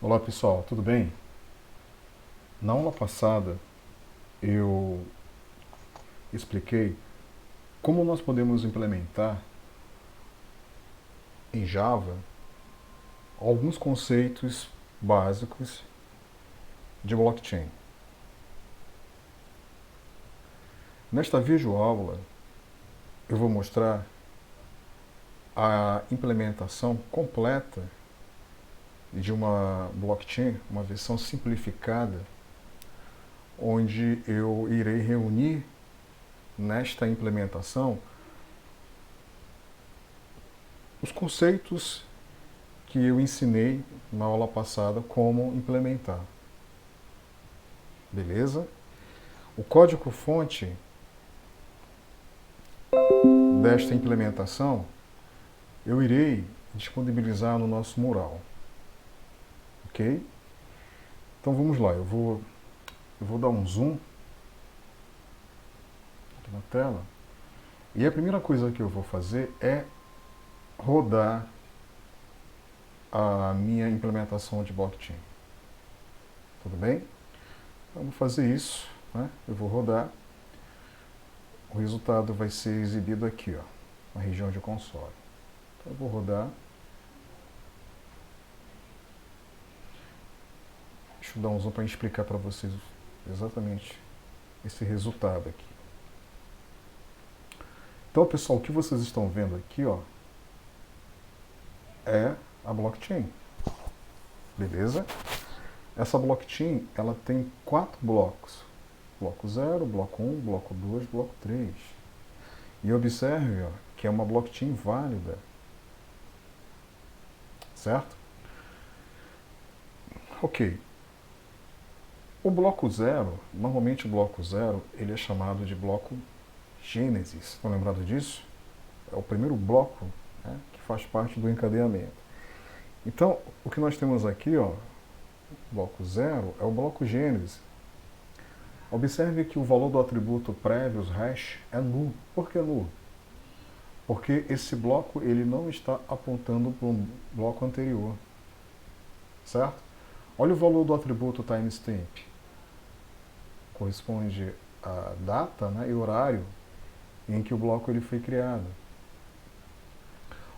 Olá pessoal, tudo bem? Na aula passada eu expliquei como nós podemos implementar em Java alguns conceitos básicos de blockchain. Nesta videoaula eu vou mostrar a implementação completa de uma blockchain, uma versão simplificada, onde eu irei reunir nesta implementação os conceitos que eu ensinei na aula passada como implementar. Beleza? O código-fonte desta implementação eu irei disponibilizar no nosso mural. Ok? Então vamos lá, eu vou dar um zoom aqui na tela. E a primeira coisa que eu vou fazer é rodar a minha implementação de blockchain. Tudo bem? Então, vou fazer isso, né? Eu vou rodar. O resultado vai ser exibido aqui, ó, na região de console. Então eu vou rodar. Deixa eu dar um zoom para explicar para vocês exatamente esse resultado aqui. Então, pessoal, o que vocês estão vendo aqui, ó, é a blockchain. Beleza? Essa blockchain, ela tem 4 blocos. Bloco 0, bloco 1, bloco 2, bloco 3. E observe, ó, que é uma blockchain válida. Certo? Ok. O bloco 0, normalmente o bloco 0, ele é chamado de bloco Gênesis. Estão lembrados disso? É o primeiro bloco, né, que faz parte do encadeamento. Então, o que nós temos aqui, ó, bloco 0, é o bloco Gênesis. Observe que o valor do atributo prévios hash é null. Por que null? Porque esse bloco ele não está apontando para um bloco anterior. Certo? Olha o valor do atributo timestamp. Corresponde à data, né, e horário em que o bloco ele foi criado.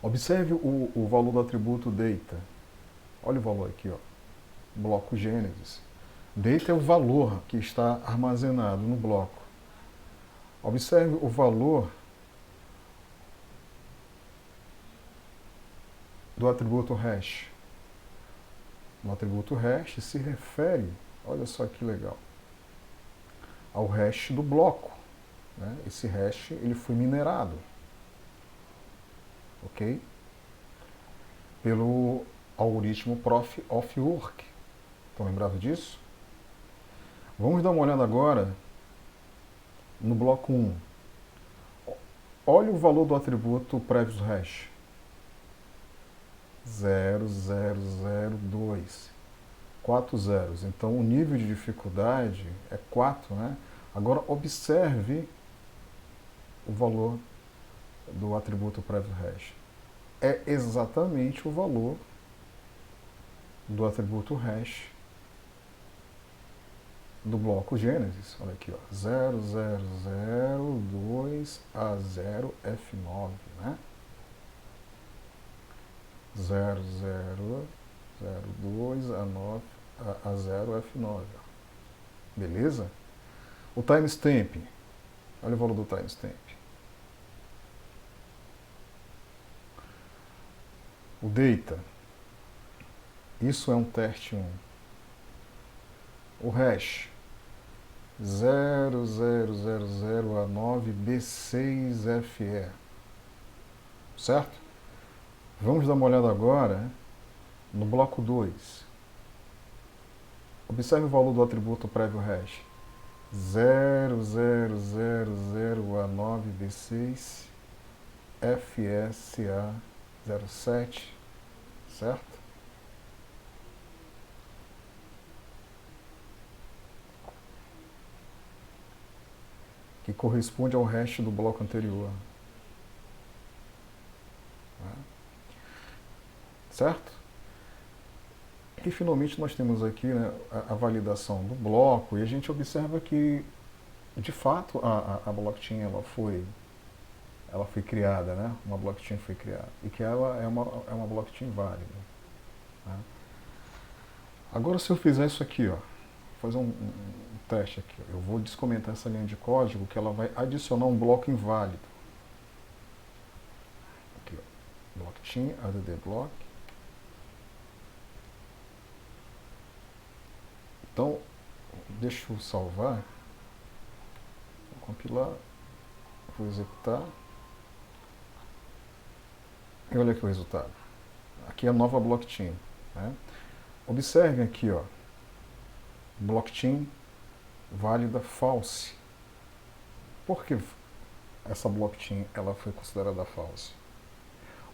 Observe o valor do atributo data. Olha o valor aqui, ó. Bloco Gênesis. Data é o valor que está armazenado no bloco. Observe o valor do atributo hash. O atributo hash se refere, olha só que legal, ao hash do bloco. Né? Esse hash ele foi minerado, ok? Pelo algoritmo Proof of Work. Estão lembrados disso? Vamos dar uma olhada agora no bloco 1. Olha o valor do atributo previous hash. 0002. 4 zeros. Então o nível de dificuldade é 4, né? Agora observe o valor do atributo previous hash. É exatamente o valor do atributo hash do bloco Gênesis. Olha aqui, ó, 0002A0F9, né? 0002A0F9. Beleza? O timestamp. Olha o valor do timestamp. O data. Isso é um teste 1. O hash. 0000A9B6FE. Certo? Vamos dar uma olhada agora no bloco 2. Observe o valor do atributo prévio hash. 0000A9B6FSA07, certo? Que corresponde ao hash do bloco anterior. Certo? E finalmente nós temos aqui, né, a validação do bloco, e a gente observa que, de fato, a blockchain ela foi criada, né? Uma blockchain foi criada, e que ela é uma blockchain válida. Né? Agora, se eu fizer isso aqui, ó, fazer um teste aqui, ó, eu vou descomentar essa linha de código que ela vai adicionar um bloco inválido. Aqui, ó, blockchain, add block. Então, deixa eu salvar, vou compilar, vou executar, e olha aqui o resultado. Aqui é a nova blockchain. Né? Observem aqui, ó, blockchain válida false. Por que essa blockchain ela foi considerada false?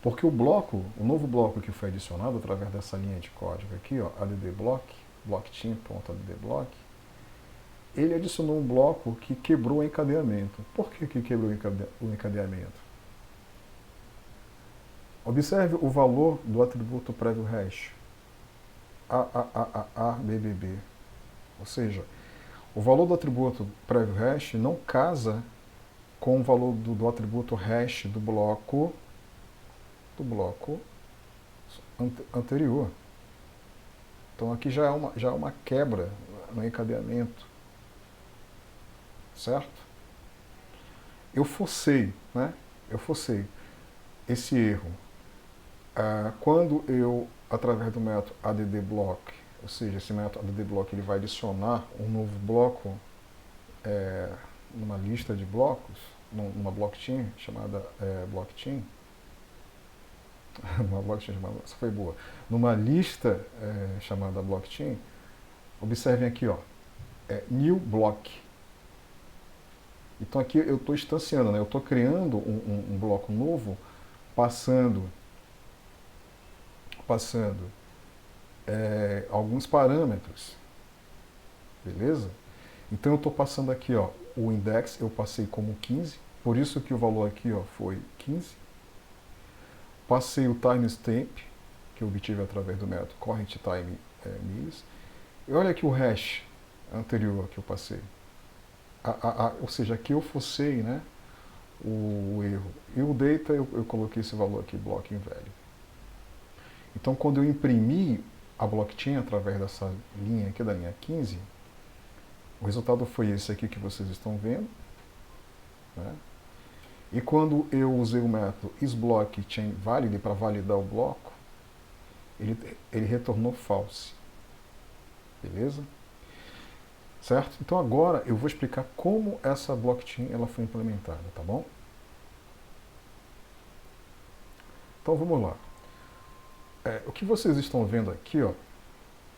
Porque o novo bloco que foi adicionado através dessa linha de código aqui, ó, addBlock, blockchain.addBlock, ele adicionou um bloco que quebrou o encadeamento. Por que quebrou o encadeamento? Observe o valor do atributo prévio hash, ABBB. Ou seja, o valor do atributo prévio hash não casa com o valor do atributo hash do bloco anterior. Então aqui já é uma quebra no encadeamento. Certo? Eu forcei, né? Eu forcei esse erro. Quando eu, através do método addBlock, ou seja, esse método addBlock ele vai adicionar um novo bloco numa lista de blocos, numa blockchain chamada blockchain, uma blockchain chamada, essa foi boa, numa lista chamada blockchain, observem aqui, ó, new block. Então aqui eu estou instanciando, né? Eu estou criando um bloco novo, passando alguns parâmetros, beleza? Então eu estou passando aqui, ó, o index eu passei como 15, por isso que o valor aqui, ó, foi 15. Passei o timestamp, que eu obtive através do método currentTime millis. E olha aqui o hash anterior que eu passei. Ou seja, aqui eu forcei, né, o erro. E o data eu coloquei esse valor aqui, block invalid. Então quando eu imprimi a blockchain através dessa linha aqui, da linha 15, o resultado foi esse aqui que vocês estão vendo. Né? E quando eu usei o método isBlockChainValid para validar o bloco, ele retornou false. Beleza? Certo? Então agora eu vou explicar como essa blockchain ela foi implementada, tá bom? Então vamos lá. O que vocês estão vendo aqui, ó,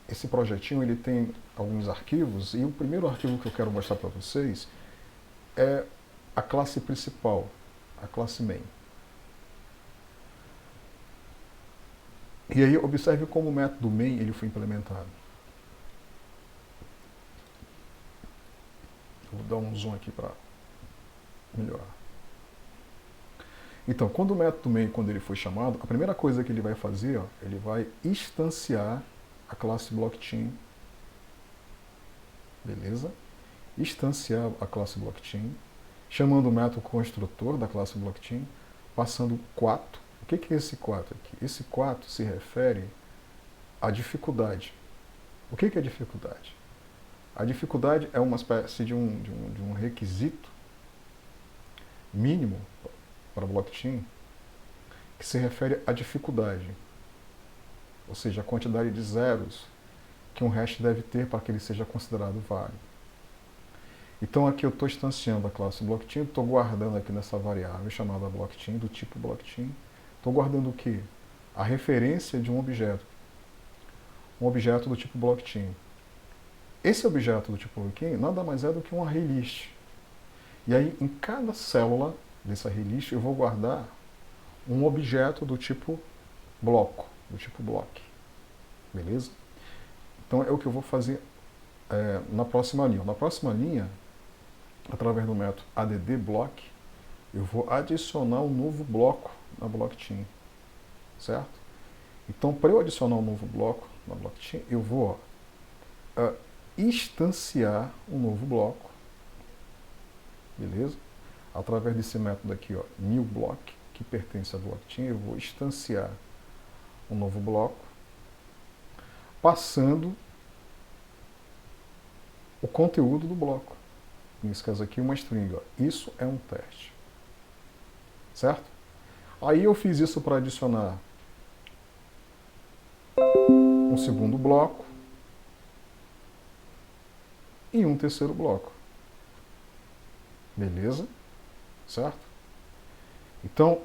esse projetinho ele tem alguns arquivos, e o primeiro arquivo que eu quero mostrar para vocês é a classe principal, a classe main. E aí observe como o método main ele foi implementado. Vou dar um zoom aqui para melhorar. Então, quando o método main, quando ele foi chamado, a primeira coisa que ele vai fazer, ó, ele vai instanciar a classe blockchain. Beleza? Instanciar a classe blockchain, chamando o método construtor da classe blockchain, passando 4. O que é esse 4 aqui? Esse 4 se refere à dificuldade. O que é dificuldade? A dificuldade é uma espécie de um requisito mínimo para a blockchain que se refere à dificuldade, ou seja, a quantidade de zeros que um hash deve ter para que ele seja considerado válido. Então aqui eu estou instanciando a classe blockchain, estou guardando aqui nessa variável chamada blockchain, do tipo blockchain, estou guardando o quê? A referência de um objeto do tipo blockchain. Esse objeto do tipo blockchain nada mais é do que um array list. E aí, em cada célula desse array list, eu vou guardar um objeto do tipo bloco, do tipo block. Beleza? Então, é o que eu vou fazer na próxima linha. Na próxima linha, através do método addBlock, eu vou adicionar um novo bloco na blockchain. Certo? Então, para eu adicionar um novo bloco na blockchain, eu vou instanciar um novo bloco, beleza? Através desse método aqui, ó, new block, que pertence à blockchain, eu vou instanciar um novo bloco, passando o conteúdo do bloco. Nesse caso aqui, uma string. Ó. Isso é um teste. Certo? Aí eu fiz isso para adicionar um segundo bloco e um terceiro bloco. Beleza? Certo? Então,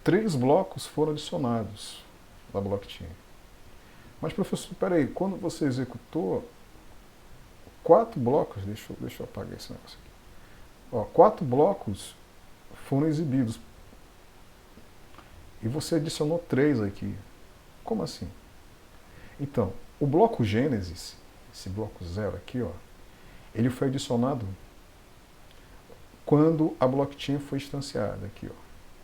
3 blocos foram adicionados da blockchain. Mas, professor, peraí, quando você executou 4 blocos, deixa eu apagar esse negócio aqui. Ó, 4 blocos foram exibidos. E você adicionou 3 aqui. Como assim? Então, o bloco Gênesis, esse bloco 0 aqui, ó, ele foi adicionado quando a blockchain foi instanciada aqui, ó.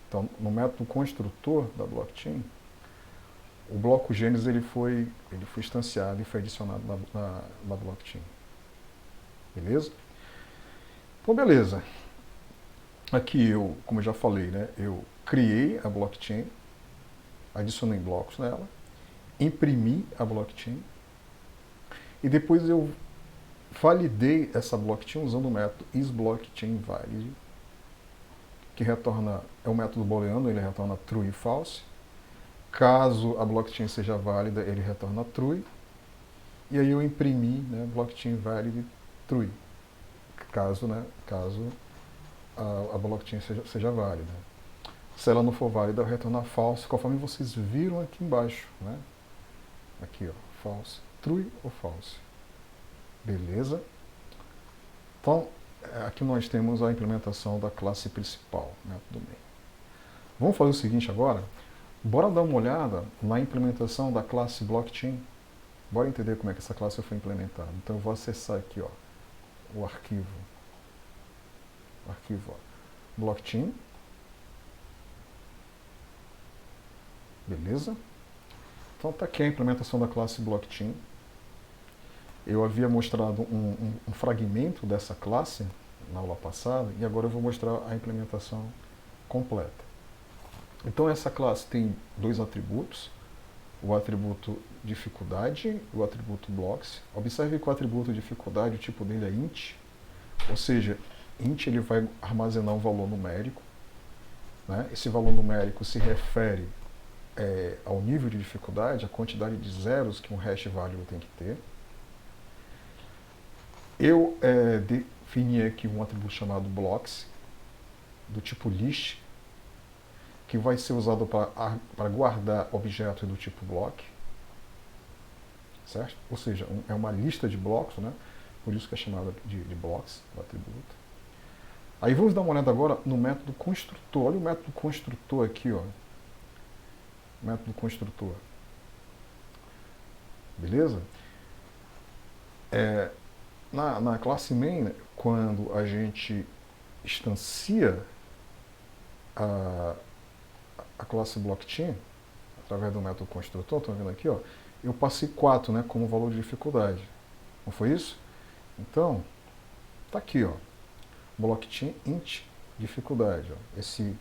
Então, no método construtor da blockchain, o bloco Gênesis ele foi instanciado e foi adicionado na blockchain. Beleza? Então, beleza. Aqui eu, como eu já falei, né, eu criei a blockchain, adicionei blocos nela, imprimi a blockchain e depois eu validei essa blockchain usando o método isBlockchainValid, que retorna, é o método booleano, ele retorna true e false. Caso a blockchain seja válida, ele retorna true. E aí eu imprimi, né, blockchain valid true, caso a blockchain seja válida. Se ela não for válida, retornar false, conforme vocês viram aqui embaixo, né? Aqui, ó, false, true ou false. Beleza? Então, aqui nós temos a implementação da classe principal, né? Tudo bem. Vamos fazer o seguinte agora. Bora dar uma olhada na implementação da classe blockchain. Bora entender como é que essa classe foi implementada. Então eu vou acessar aqui, ó, o arquivo. Ó, blockchain. Beleza? Então está aqui a implementação da classe blockchain. Eu havia mostrado um fragmento dessa classe na aula passada e agora eu vou mostrar a implementação completa. Então essa classe tem 2 atributos, o atributo dificuldade e o atributo blocks. Observe que o atributo dificuldade, o tipo dele é int, ou seja, int ele vai armazenar um valor numérico, né? Esse valor numérico se refere ao nível de dificuldade, a quantidade de zeros que um hash válido tem que ter. Eu defini aqui um atributo chamado blocks, do tipo list, que vai ser usado para guardar objetos do tipo block, certo? Ou seja, é uma lista de blocos, né? Por isso que é chamada de blocks, o atributo. Aí vamos dar uma olhada agora no método construtor. Olha o método construtor aqui, ó. Método construtor. Beleza? Na classe main, quando a gente instancia a classe blockchain, através do método construtor, estão vendo aqui, ó, eu passei 4, né, como valor de dificuldade. Não foi isso? Então, tá aqui, ó, blockchain int dificuldade. Ó. Esse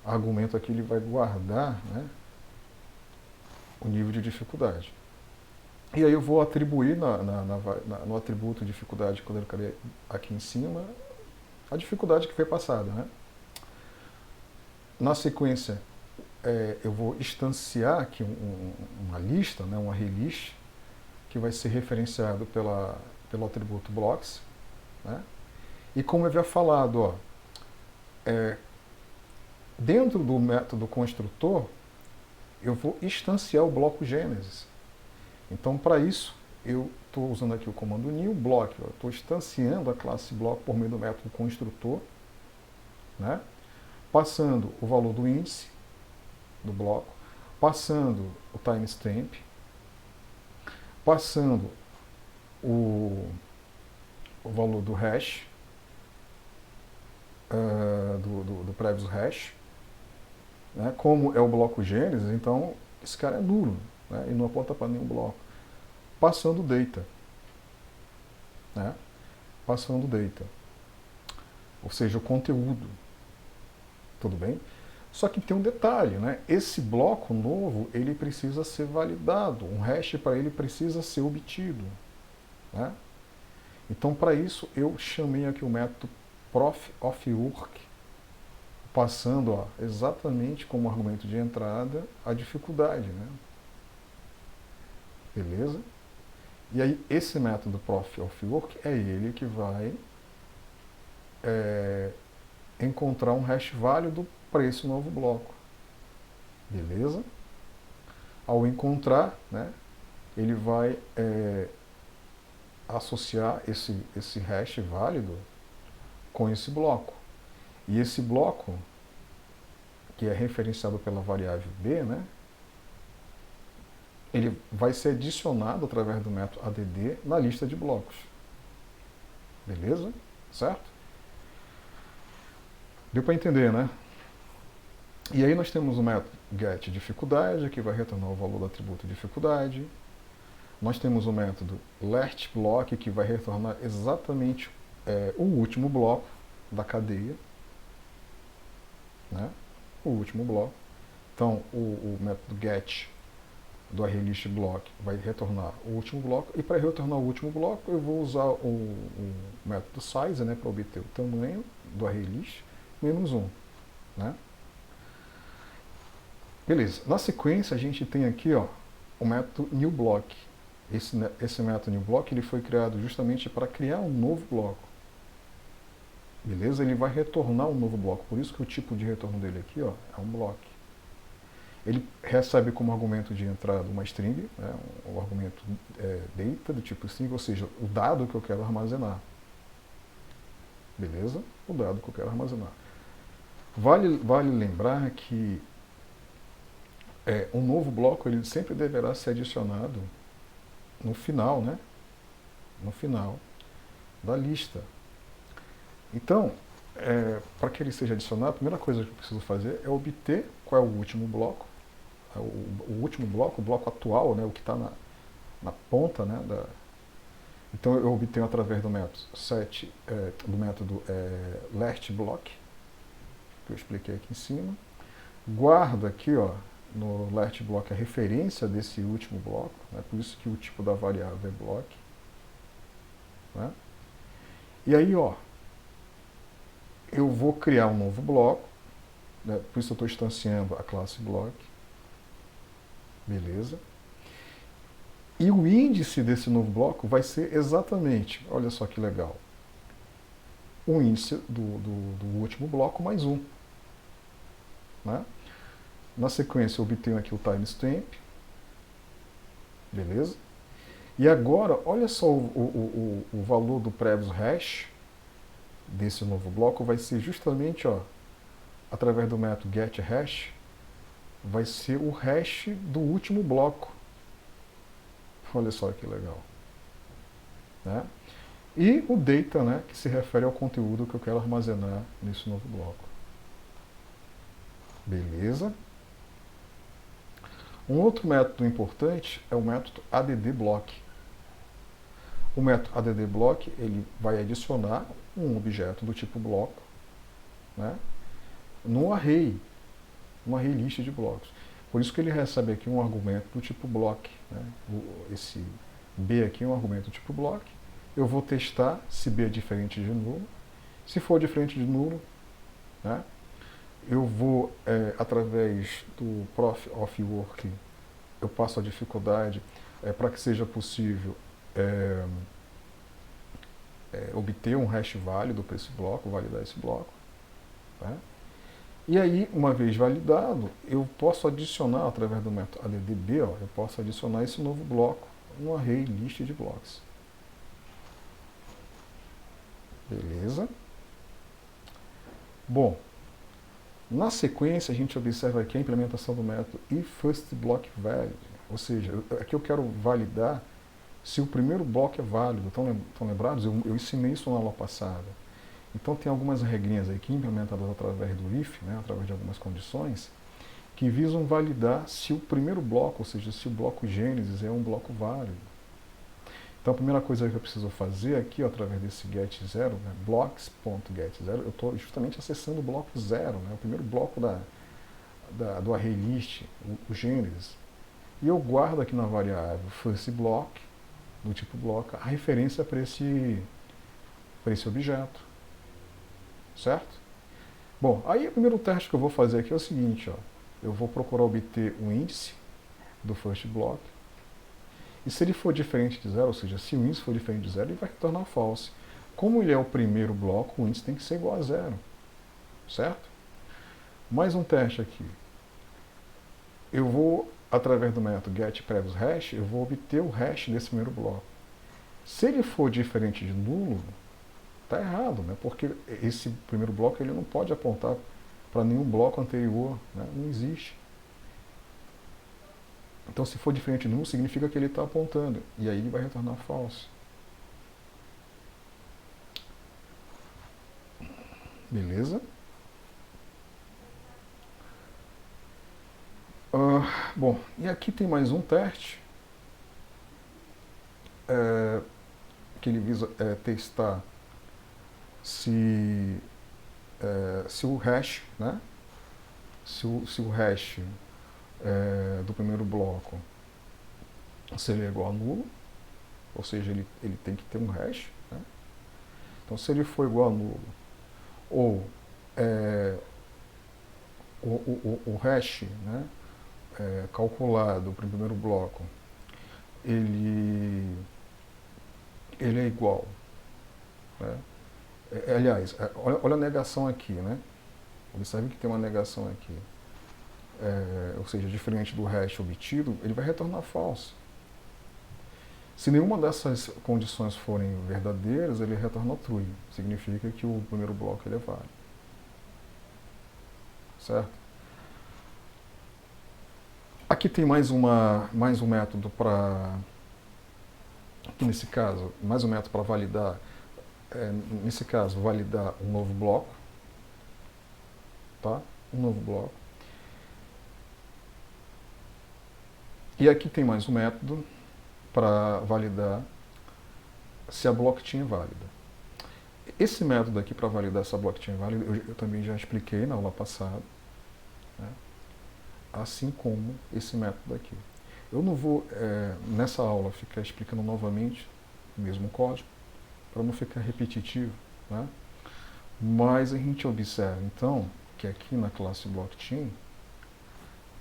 argumento aqui ele vai guardar, né, o nível de dificuldade. E aí eu vou atribuir no atributo dificuldade, quando eu criei aqui em cima, a dificuldade que foi passada, né? Na sequência, eu vou instanciar aqui uma lista, né, um array list, que vai ser referenciado pelo atributo blocks, né? E como eu havia falado, ó, dentro do método construtor, eu vou instanciar o bloco Gênesis. Então, para isso, eu estou usando aqui o comando new block, estou instanciando a classe block por meio do método construtor, né? Passando o valor do índice do bloco, passando o timestamp, passando o valor do hash, do previous hash, né? Como é o bloco Gênesis, então esse cara é nulo, né, e não aponta para nenhum bloco. Passando data, né, passando data, ou seja, o conteúdo, tudo bem? Só que tem um detalhe, né? Esse bloco novo, ele precisa ser validado, um hash para ele precisa ser obtido, né? Então, para isso, eu chamei aqui o método prof of work, passando exatamente como argumento de entrada a dificuldade, né? Beleza? E aí, esse método prof of work é ele que vai encontrar um hash válido para esse novo bloco. Beleza? Ao encontrar, né, ele vai associar esse hash válido com esse bloco. E esse bloco, que é referenciado pela variável b, né, ele vai ser adicionado através do método add na lista de blocos. Beleza? Certo? Deu para entender, né? E aí nós temos o método get dificuldade, que vai retornar o valor do atributo dificuldade. Nós temos o método last block, que vai retornar exatamente o último bloco da cadeia, né? O último bloco. Então, o método get do arraylist block vai retornar o último bloco, e para retornar o último bloco eu vou usar o método size, né, para obter o tamanho do arraylist menos 1, né? Beleza. Na sequência a gente tem aqui o método newBlock. Esse método newBlock ele foi criado justamente para criar um novo bloco. Beleza? Ele vai retornar um novo bloco, por isso que o tipo de retorno dele aqui é um block. Ele recebe como argumento de entrada uma string, né, um argumento data do tipo string, ou seja, o dado que eu quero armazenar. Beleza? O dado que eu quero armazenar. Vale lembrar que um novo bloco ele sempre deverá ser adicionado no final, né? No final da lista. Então, para que ele seja adicionado, a primeira coisa que eu preciso fazer é obter qual é o último bloco, o último bloco, o bloco atual, né, o que está na ponta, né, então eu obtenho através do método set, do método last block, que eu expliquei aqui em cima. Guardo aqui, no last block a referência desse último bloco, né, por isso que o tipo da variável é block, né? E aí, eu vou criar um novo bloco, né, por isso eu estou instanciando a classe block, beleza? E o índice desse novo bloco vai ser exatamente, olha só que legal, o índice do último bloco mais 1, né? Na sequência eu obtenho aqui o timestamp, beleza? E agora, olha só o valor do previous hash desse novo bloco vai ser justamente, através do método getHash, vai ser o hash do último bloco. Olha só que legal, né? E o data, né, que se refere ao conteúdo que eu quero armazenar nesse novo bloco. Beleza? Um outro método importante é o método addBlock. O método addBlock ele vai adicionar um objeto do tipo bloco, né, no array list de blocos. Por isso que ele recebe aqui um argumento do tipo block, né? Esse B aqui é um argumento do tipo block. Eu vou testar se B é diferente de nulo. Se for diferente de nulo, né, eu vou, através do prof of work, eu passo a dificuldade para que seja possível obter um hash válido para esse bloco, validar esse bloco, né? E aí, uma vez validado, eu posso adicionar, através do método addB, eu posso adicionar esse novo bloco no array list de blocos. Beleza? Bom, na sequência a gente observa aqui a implementação do método ifirstBlockValid, ou seja, aqui eu quero validar se o primeiro bloco é válido. Estão lembrados? Eu ensinei isso na aula passada. Então tem algumas regrinhas aqui implementadas através do if, né, através de algumas condições, que visam validar se o primeiro bloco, ou seja, se o bloco Gênesis é um bloco válido. Então a primeira coisa que eu preciso fazer aqui, ó, através desse get0, né, blocks.get0, eu estou justamente acessando o bloco 0, né, o primeiro bloco do array list, o Gênesis. E eu guardo aqui na variável firstBlock, do tipo bloco, a referência para esse objeto. Certo? Bom, aí o primeiro teste que eu vou fazer aqui é o seguinte, ó, eu vou procurar obter o índice do firstBlock, e se ele for diferente de zero, ou seja, se o índice for diferente de zero, ele vai retornar false. Como ele é o primeiro bloco, o índice tem que ser igual a zero. Certo? Mais um teste aqui. Eu vou, através do método getPreviousHash, eu vou obter o hash desse primeiro bloco. Se ele for diferente de nulo, está errado, né? Porque esse primeiro bloco ele não pode apontar para nenhum bloco anterior, né? Não existe. Então, se for diferente de nulo, significa que ele está apontando, e aí ele vai retornar false. Beleza? Bom, e aqui tem mais um teste que ele visa testar se o hash, né? Se o hash do primeiro bloco, se ele é igual a nulo, ou seja, ele tem que ter um hash, né? Então, se ele for igual a nulo, ou o hash, né, calculado para o primeiro bloco, ele é igual, né? Aliás, olha a negação aqui, né? Observe que tem uma negação aqui. Ou seja, diferente do hash obtido, ele vai retornar false. Se nenhuma dessas condições forem verdadeiras, ele retorna true. Significa que o primeiro bloco ele é válido. Certo? Aqui tem mais um método para, aqui nesse caso, mais um método para validar, nesse caso, validar um novo bloco. Tá? Um novo bloco. E aqui tem mais um método para validar se a blockchain é válida. Esse método aqui para validar se a blockchain é válida, eu também já expliquei na aula passada, né? Assim como esse método aqui. Eu não vou, nessa aula, ficar explicando novamente o mesmo código, para não ficar repetitivo, né? Mas a gente observa, então, que aqui na classe blockchain,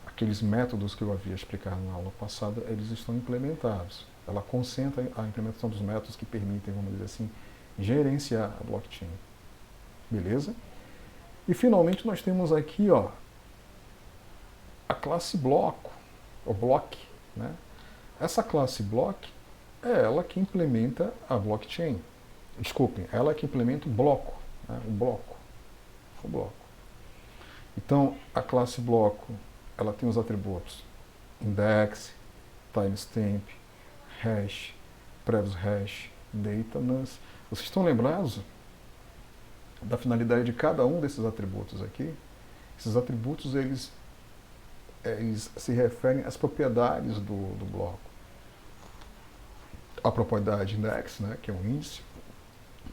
aqueles métodos que eu havia explicado na aula passada, eles estão implementados. Ela concentra a implementação dos métodos que permitem, vamos dizer assim, gerenciar a blockchain. Beleza? E finalmente nós temos aqui, ó, a classe bloco, ou block, né? Essa classe block é ela que implementa a blockchain. Desculpem, ela que implementa o bloco, né? O bloco. Então, a classe bloco, ela tem os atributos index, timestamp, hash, previous hash, data, nonce. Vocês estão lembrados da finalidade de cada um desses atributos aqui? Esses atributos, eles se referem às propriedades do bloco. A propriedade index, né, que é o índice,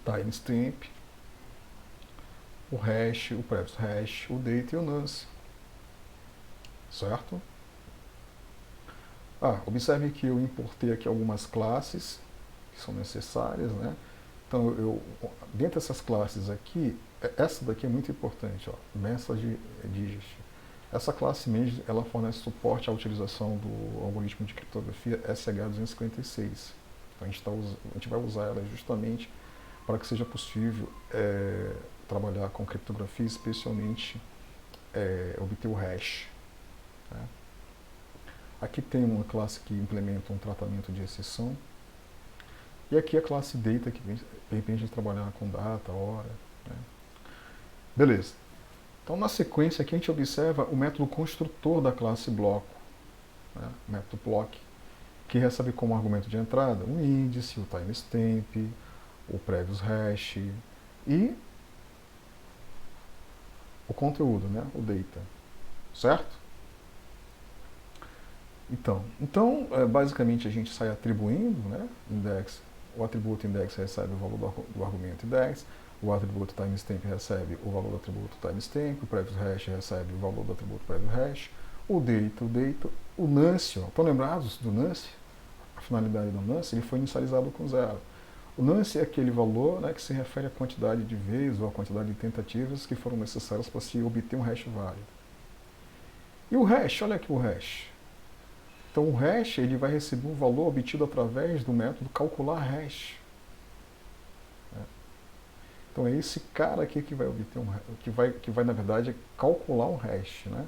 timestamp, o hash, o previous hash, o data e o nonce. Certo? Observe que eu importei aqui algumas classes que são necessárias, né? Então, dentro dessas classes aqui, essa daqui é muito importante, ó, MessageDigest. Essa classe Message, ela fornece suporte à utilização do algoritmo de criptografia SH256. Então, a gente vai usar ela justamente para que seja possível trabalhar com criptografia, especialmente obter o hash. Né? Aqui tem uma classe que implementa um tratamento de exceção. E aqui a classe data, que de repente a gente trabalhar com data, hora. Né? Beleza. Então, na sequência aqui a gente observa o método construtor da classe bloco, né? O método block, que recebe como argumento de entrada o índice, o timestamp, o previous hash e o conteúdo, né? O data. Certo? Basicamente a gente sai atribuindo, né, index, o atributo index recebe o valor do argumento index, o atributo timestamp recebe o valor do atributo timestamp, o previous hash recebe o valor do atributo previous hash, o data, o nonce, estão lembrados do nonce? A finalidade do nonce, ele foi inicializado com zero. O nonce é aquele valor, né, que se refere à quantidade de vezes ou à quantidade de tentativas que foram necessárias para se obter um hash válido. E o hash, olha aqui o hash. Então o hash ele vai receber um valor obtido através do método calcular hash. Então é esse cara aqui que vai obter que vai na verdade calcular um hash, né?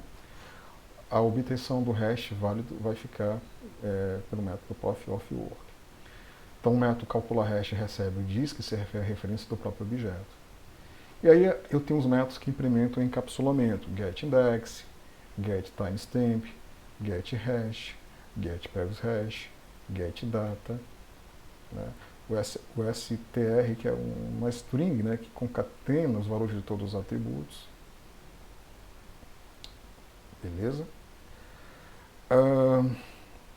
A obtenção do hash válido vai ficar pelo método POF of work. Então o método calcular hash recebe o diz, que se refere à referência do próprio objeto. E aí eu tenho os métodos que implementam o encapsulamento: getIndex, getTimestamp, getHash, getPreviousHash, getData, né? O STR, que é uma string, né, que concatena os valores de todos os atributos. Beleza?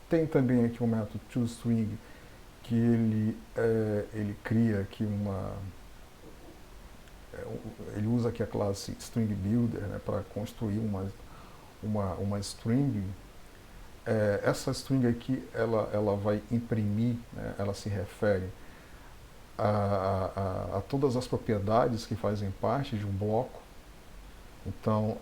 Tem também aqui o método toString, que ele cria aqui ele usa aqui a classe stringBuilder, né, para construir uma string. Essa string aqui ela vai imprimir, né, ela se refere a todas as propriedades que fazem parte de um bloco. Então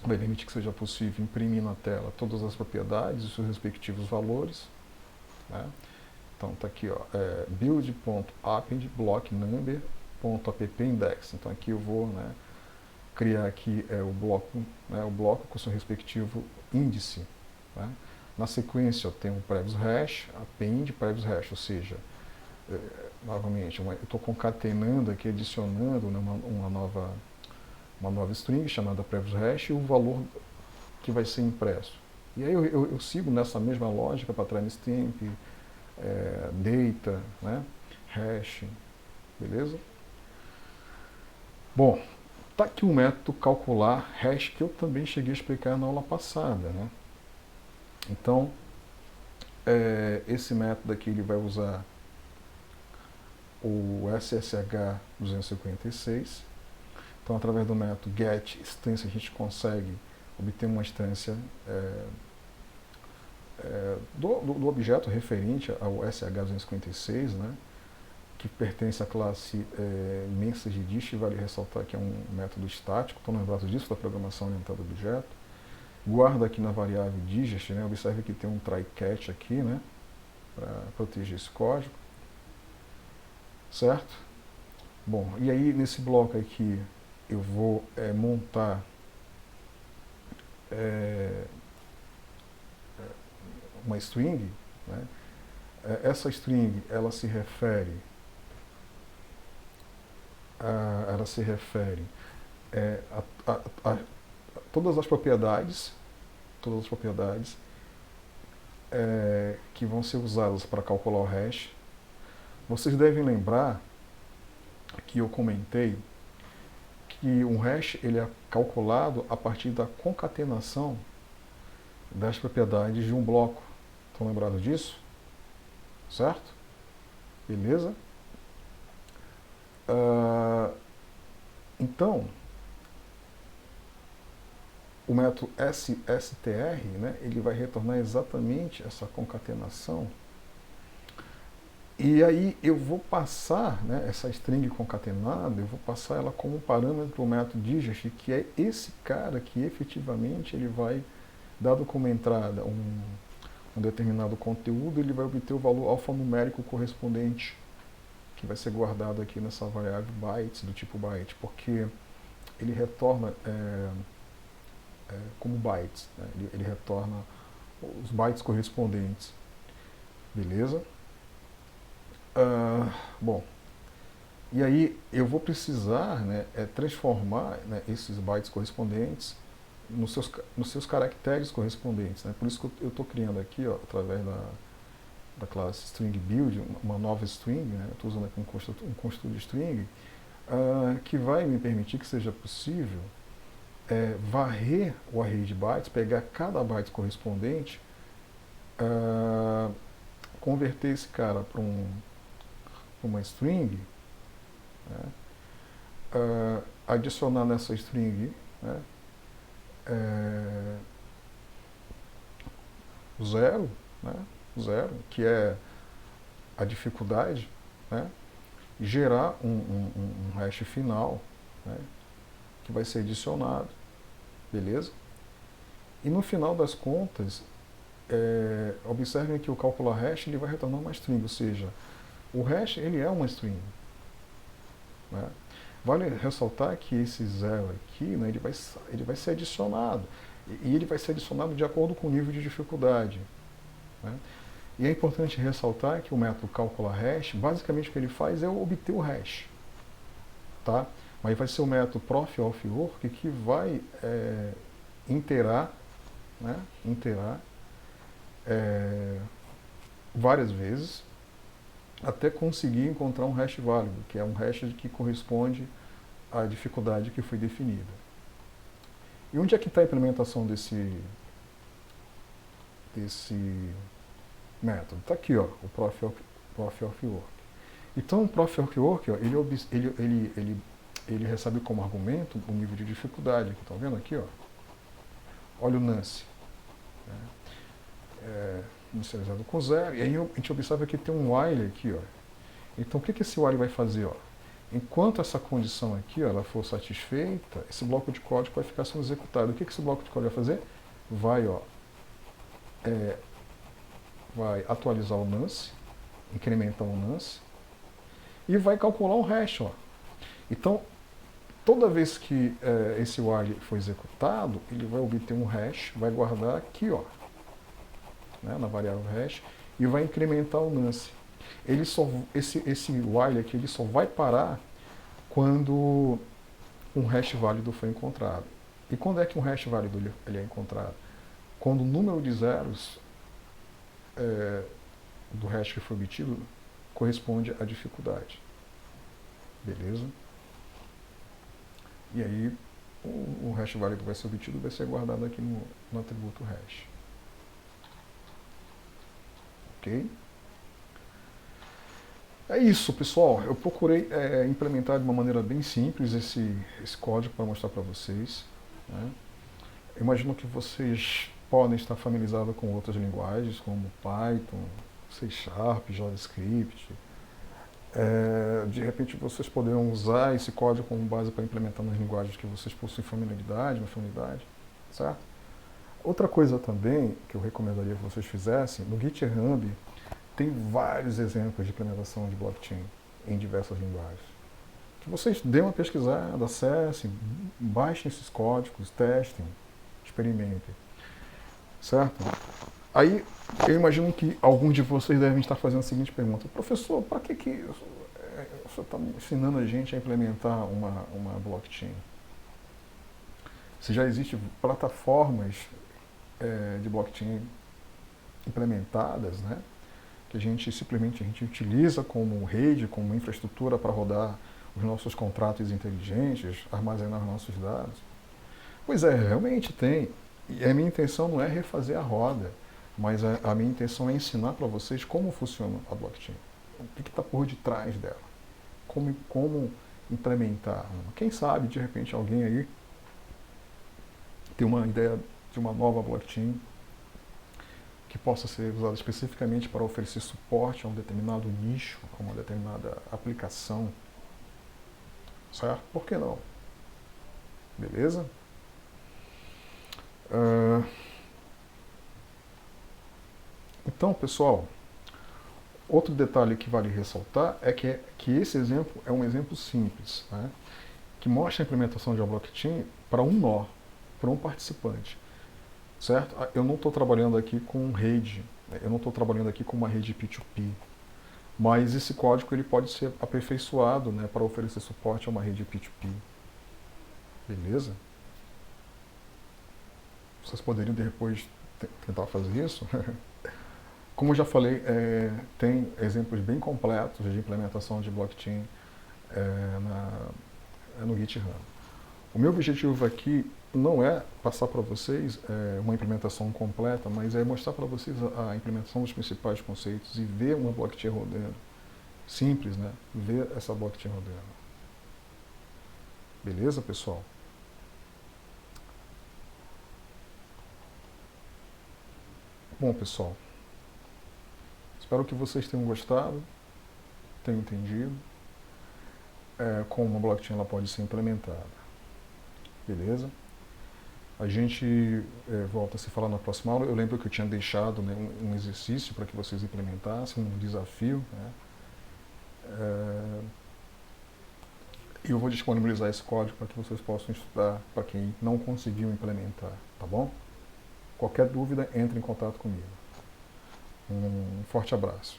vai permitir que seja possível imprimir na tela todas as propriedades e seus respectivos valores, né? Então está aqui, build.append block number.appindex. Então aqui eu vou, né, criar aqui o bloco com seu respectivo índice, né? Na sequência eu tenho o previous hash, append previous hash, ou seja, novamente eu estou concatenando aqui, adicionando, né, uma nova string chamada previous hash e o valor que vai ser impresso. E aí eu sigo nessa mesma lógica para timestamp, data, né, hash, beleza? Bom, tá aqui o método calcular hash que eu também cheguei a explicar na aula passada, né? Então, esse método aqui ele vai usar o SSH 256. Então, através do método getInstância, a gente consegue obter uma instância do objeto referente ao SH256, né, que pertence à classe message_dist. Vale ressaltar que é um método estático, estão lembrados disso da programação orientada a objeto. Guarda aqui na variável digest, né, observe que tem um try-catch aqui, né, para proteger esse código, certo? Bom, e aí nesse bloco aqui eu vou montar uma string, né? Essa string ela se refere a todas as propriedades que vão ser usadas para calcular o hash. Vocês devem lembrar que eu comentei que um hash ele é calculado a partir da concatenação das propriedades de um bloco. Estão lembrados disso? Certo? Beleza? Então, o método STR, né, ele vai retornar exatamente essa concatenação. E aí eu vou passar, né, essa string concatenada, eu vou passar ela como parâmetro para o método digest, que é esse cara que efetivamente ele vai, dado como entrada um determinado conteúdo, ele vai obter o valor alfanumérico correspondente, que vai ser guardado aqui nessa variável bytes, do tipo byte, porque ele retorna como bytes, né? Ele retorna os bytes correspondentes. Beleza? Bom, e aí eu vou precisar, né, transformar, né, esses bytes correspondentes nos seus caracteres correspondentes, né? Por isso que eu estou criando aqui, ó, através da classe stringBuild, uma nova string, né? Eu estou usando aqui um construtor de string, que vai me permitir que seja possível varrer o array de bytes, pegar cada byte correspondente, converter esse cara para uma string, né, adicionar nessa string, né, zero, né, zero, que é a dificuldade, né, gerar um hash final, né, que vai ser adicionado, beleza? E no final das contas, observem que o calcular hash ele vai retornar uma string, ou seja, o hash ele é uma string, né? Vale ressaltar que esse zero aqui, né, ele vai ser adicionado, e ele vai ser adicionado de acordo com o nível de dificuldade, né? E é importante ressaltar que o método calcular hash, basicamente o que ele faz é obter o hash, tá? Mas vai ser o método prof of work que vai interar, né, várias vezes até conseguir encontrar um hash válido, que é um hash que corresponde à dificuldade que foi definida. E onde é que está a implementação desse método? Está aqui, ó, o prof of work. Então, o prof of work, ó, ele recebe como argumento o nível de dificuldade. Estão vendo aqui? Ó? Olha o nance. Inicializado com zero. E aí a gente observa que tem um while aqui. Ó. Então, o que esse while vai fazer? Ó? Enquanto essa condição aqui, ó, ela for satisfeita, esse bloco de código vai ficar sendo executado. O que esse bloco de código vai fazer? Vai, ó, vai atualizar o nance, incrementar o nance, e vai calcular um hash. Ó. Então, toda vez que esse while for executado, ele vai obter um hash, vai guardar aqui, ó, né, na variável hash, e vai incrementar o nance. Esse while aqui ele só vai parar quando um hash válido foi encontrado. E quando é que um hash válido ele é encontrado? Quando o número de zeros do hash que foi obtido corresponde à dificuldade. Beleza? E aí o hash válido vai ser obtido e vai ser guardado aqui no atributo hash. Ok? É isso, pessoal. Eu procurei implementar de uma maneira bem simples esse código para mostrar para vocês, né? Eu imagino que vocês podem estar familiarizados com outras linguagens, como Python, C#, JavaScript. De repente vocês poderão usar esse código como base para implementar nas linguagens que vocês possuem familiaridade, certo? Outra coisa também que eu recomendaria que vocês fizessem, no GitHub tem vários exemplos de implementação de blockchain em diversas linguagens. Que vocês dêem uma pesquisada, acessem, baixem esses códigos, testem, experimentem, certo? Aí eu imagino que alguns de vocês devem estar fazendo a seguinte pergunta: professor, para que você está ensinando a gente a implementar uma blockchain? Se já existem plataformas de blockchain implementadas, né, que a gente simplesmente utiliza como rede, como infraestrutura para rodar os nossos contratos inteligentes, armazenar os nossos dados. Pois é, realmente tem. E a minha intenção não é refazer a roda, mas a minha intenção é ensinar para vocês como funciona a blockchain. O que está por detrás dela. Como implementar. Quem sabe, de repente, alguém aí tem uma ideia de uma nova blockchain que possa ser usada especificamente para oferecer suporte a um determinado nicho, a uma determinada aplicação. Certo? Por que não? Beleza? Então, pessoal, outro detalhe que vale ressaltar é que esse exemplo é um exemplo simples, né, que mostra a implementação de uma blockchain para um nó, para um participante. Certo? Eu não estou trabalhando aqui com rede, eu não estou trabalhando aqui com uma rede P2P, mas esse código ele pode ser aperfeiçoado, né, para oferecer suporte a uma rede P2P. Beleza? Vocês poderiam depois tentar fazer isso? Como eu já falei, tem exemplos bem completos de implementação de blockchain no GitHub. O meu objetivo aqui não é passar para vocês uma implementação completa, mas é mostrar para vocês a implementação dos principais conceitos e ver uma blockchain rodando. Simples, né? Ver essa blockchain rodando. Beleza, pessoal? Bom, pessoal, espero que vocês tenham gostado, tenham entendido como uma blockchain ela pode ser implementada. Beleza? A gente volta a se falar na próxima aula. Eu lembro que eu tinha deixado, né, um exercício para que vocês implementassem, um desafio. Né? E eu vou disponibilizar esse código para que vocês possam estudar para quem não conseguiu implementar, tá bom? Qualquer dúvida, entre em contato comigo. Um forte abraço.